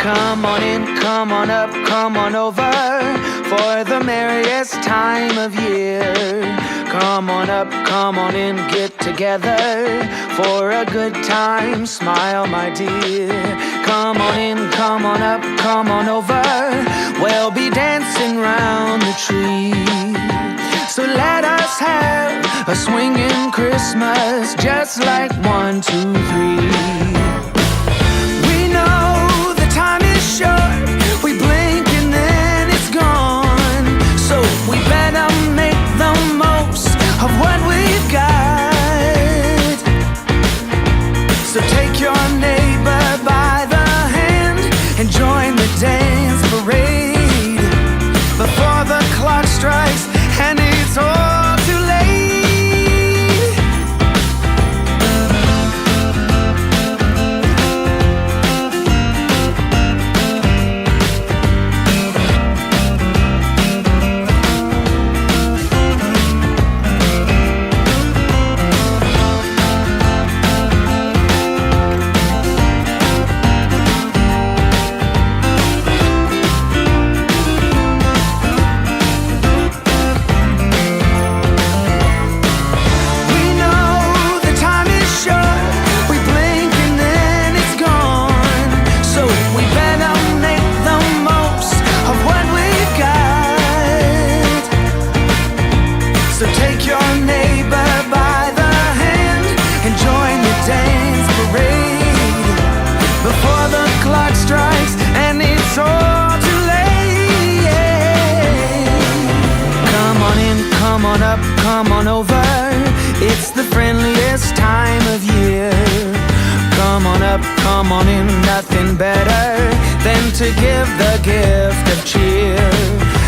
Come on in, come on up, come on over for the merriest time of year. Come on up, come on in, get together for a good time. Smile, my dear. Come on in, come on up, come on over. We'll be dancing round the tree. So let us have a swinging Christmas, just like 1, 2, 3. We know the time is short, we blink and then it's gone. So we better make the most of what we've got. So take your neighbor by the hand and join the dance parade before the clock strikes and it's all too late. Come on over, it's the friendliest time of year. Come on up, come on in, nothing better than to give the gift of cheer.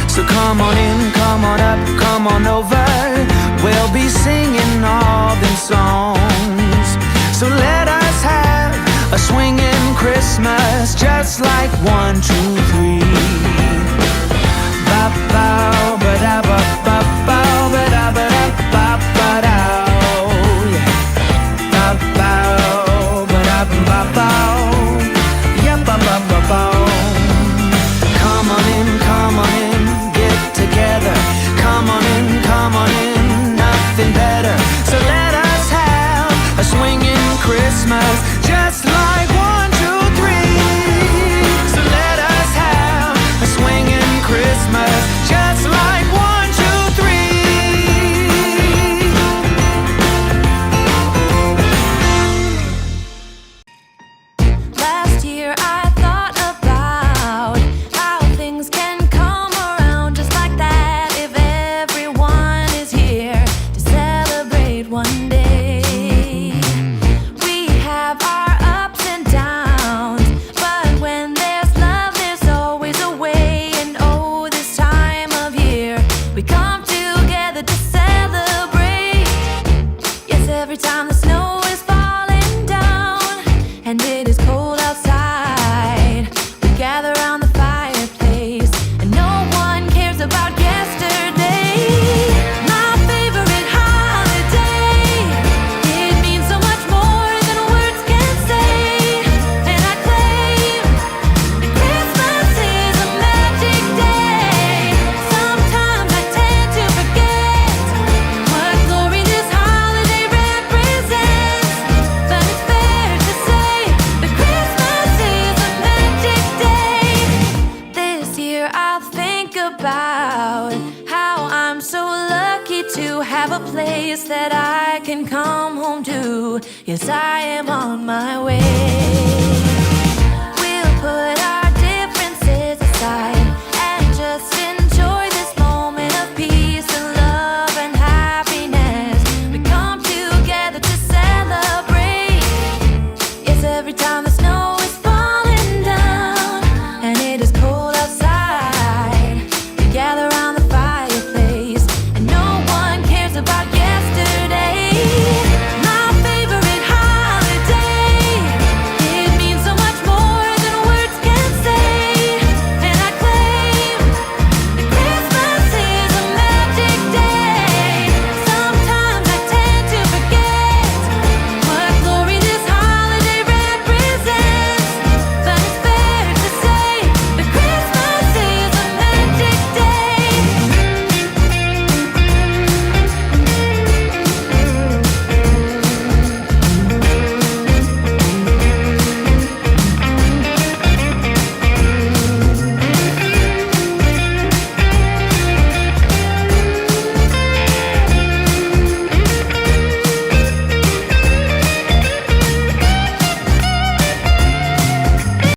So come on in, come on up, come on over. We'll be singing all them songs. So let us have a swinging Christmas, just like 1, 2, 3. Ba-bow, ba-da-ba-ba-bow, ba-da-ba-da. Come on in, come on in, get together. Come on in, come on in, nothing better. So let us have a swinging Christmas, just like 1, 2, 3. So let us have a swinging Christmas, just like 1, 2, 3. Last year I thought about how things can come around just like that if everyone is here to celebrate one day. We have our ups and downs, but when there's love there's always a way. And oh, this time of year we come together to celebrate. Yes, every time the snow is falling down and it is cold outside, we gather around the fireplace and no one cares about yesterday. My favorite holiday, it means so much more than words can say. And I claim that Christmas is a magic day. Sometimes I tend to forget what glory this holiday represents, but it's fair to say that Christmas is a magic day. This year I'll think about how I'm so lucky to have a place that I can come home to. Yes, I am on my way. We'll put our differences aside and just